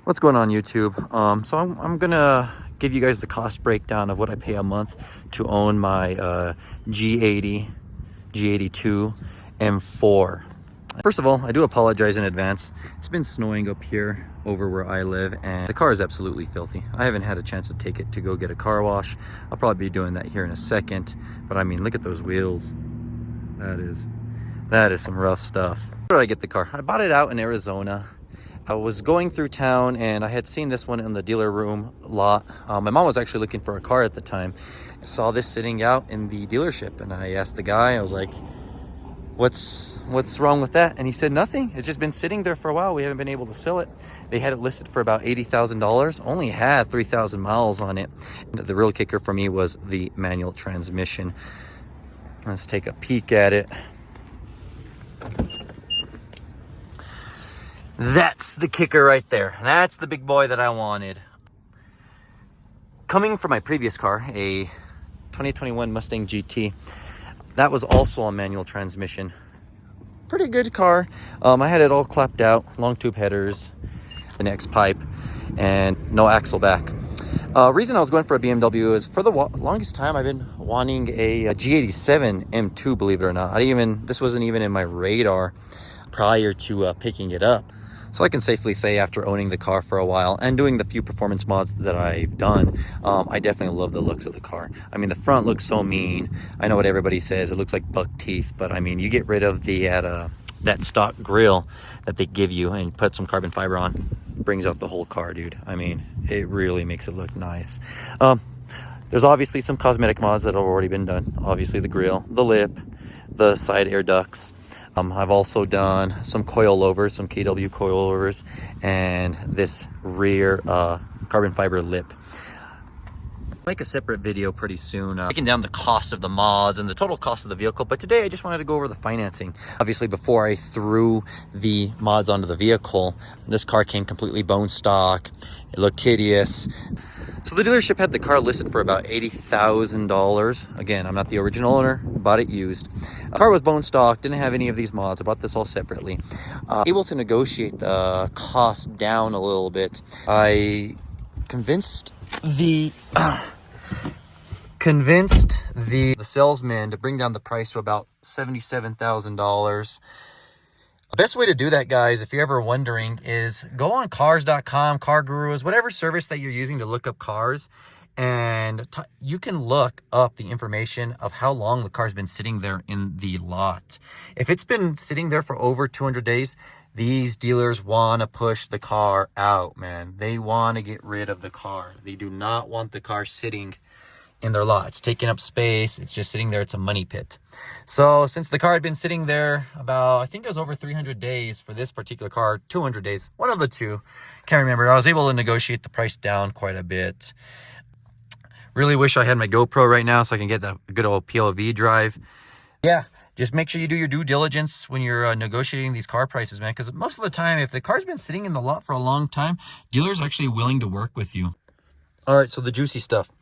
What's going on, YouTube? So I'm gonna give you guys the cost breakdown of what I pay a month to own my G80 G82 M4. First of all, I do apologize in advance. It's been snowing up here over where I live and the car is absolutely filthy. I haven't had a chance to take it to go get a car wash. I'll probably be doing that here in a second, but I mean, look at those wheels. That is some rough stuff. Where did I get the car? I bought it out in Arizona. I was going through town and I had seen this one in the dealer room lot. My mom was actually looking for a car at the time. I saw this sitting out in the dealership and I asked the guy, I was like, what's wrong with that? And he said, nothing. It's just been sitting there for a while. We haven't been able to sell it. They had it listed for about $80,000, only had 3,000 miles on it. The real kicker for me was the manual transmission. Let's take a peek at it. That's the kicker right there. That's the big boy that I wanted. Coming from my previous car, a 2021 Mustang GT, that was also a manual transmission. Pretty good car. I had it all clapped out, long tube headers, an X pipe, and no axle back. Reason I was going for a BMW is for the longest time I've been wanting a G87 M2, believe it or not. This wasn't even in my radar prior to picking it up. So I can safely say after owning the car for a while and doing the few performance mods that I've done, I definitely love the looks of the car. I mean, the front looks so mean. I know what everybody says, it looks like buck teeth, but I mean, you get rid of that stock grille that they give you and put some carbon fiber on, brings out the whole car, dude. I mean, it really makes it look nice. There's obviously some cosmetic mods that have already been done. Obviously the grille, the lip, the side air ducts. I've also done some coilovers, some KW coilovers, and this rear carbon fiber lip. I'll make a separate video pretty soon, breaking down the cost of the mods and the total cost of the vehicle. But today I just wanted to go over the financing. Obviously, before I threw the mods onto the vehicle, this car came completely bone stock. It looked hideous. So the dealership had the car listed for about $80,000. Again, I'm not the original owner, bought it used. The car was bone stock, didn't have any of these mods. I bought this all separately. Able to negotiate the cost down a little bit. I convinced the salesman to bring down the price to about $77,000. The best way to do that, guys, if you're ever wondering, is go on cars.com, Car Gurus, whatever service that you're using to look up cars, and you can look up the information of how long the car's been sitting there in the lot. If it's been sitting there for over 200 days, these dealers want to push the car out, man. They want to get rid of the car. They do not want the car sitting in their lot. It's taking up space. It's just sitting there. It's a money pit. So since the car had been sitting there about, I think it was over 300 days for this particular car, 200 days, one of the two, can't remember. I was able to negotiate the price down quite a bit. Really wish I had my GoPro right now so I can get the good old POV drive. Yeah, just make sure you do your due diligence when you're negotiating these car prices, man, because most of the time, if the car's been sitting in the lot for a long time, dealers are actually willing to work with you. All right, so the juicy stuff.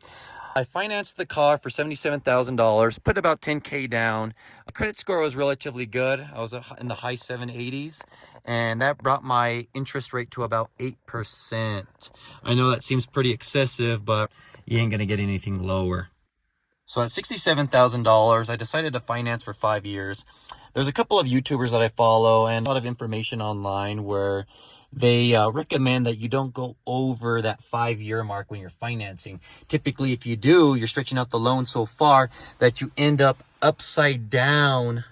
I financed the car for $77,000, put about $10K down. The credit score was relatively good. I was in the high 780s, and that brought my interest rate to about 8%. I know that seems pretty excessive, but you ain't gonna get anything lower. So at $67,000, I decided to finance for 5 years. There's a couple of YouTubers that I follow and a lot of information online where they recommend that you don't go over that 5-year mark when you're financing. Typically, if you do, you're stretching out the loan so far that you end up upside down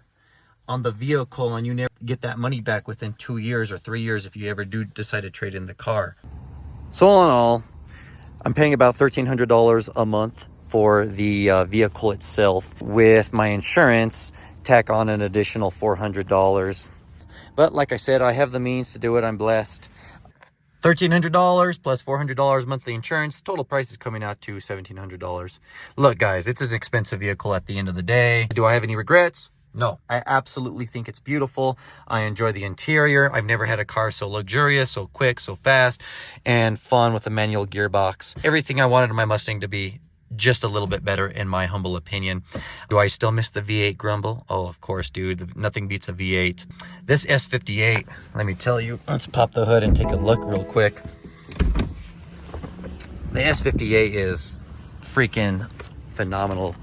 on the vehicle and you never get that money back within 2 years or 3 years if you ever do decide to trade in the car. So all in all, I'm paying about $1,300 a month for the vehicle itself. With my insurance, tack on an additional $400. But like I said, I have the means to do it. I'm blessed. $1,300 plus $400 monthly insurance. Total price is coming out to $1,700. Look, guys, it's an expensive vehicle at the end of the day. Do I have any regrets? No, I absolutely think it's beautiful. I enjoy the interior. I've never had a car so luxurious, so quick, so fast, and fun with a manual gearbox. Everything I wanted in my Mustang to be just a little bit better, in my humble opinion. Do I still miss the V8 grumble? Oh, of course, dude. Nothing beats a V8. This S58, let me tell you, let's pop the hood and take a look real quick. The S58 is freaking phenomenal.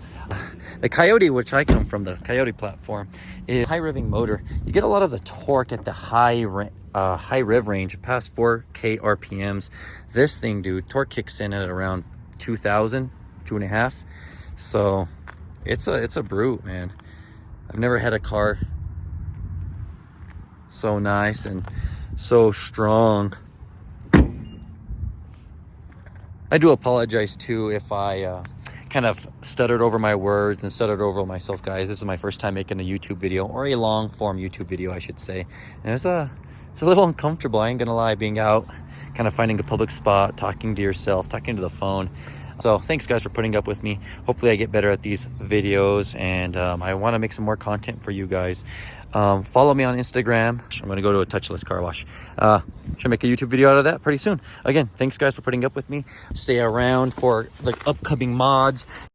The Coyote, which I come from, the Coyote platform, is a high revving motor. You get a lot of the torque at the high rev range, past 4K RPMs. This thing, dude, torque kicks in at around 2,000, 2.5. So it's a brute, man. I've never had a car so nice and so strong. I do apologize too if I kind of stuttered over my words and stuttered over myself, guys. This is my first time making a YouTube video, or a long form YouTube video, I should say. And it's a little uncomfortable, I ain't gonna lie, being out, kind of finding a public spot, talking to yourself, talking to the phone. So thanks guys for putting up with me. Hopefully I get better at these videos, and I want to make some more content for you guys. Follow me on Instagram. I'm going to go to a touchless car wash. Should make a YouTube video out of that pretty soon. Again, thanks guys for putting up with me. Stay around for like upcoming mods.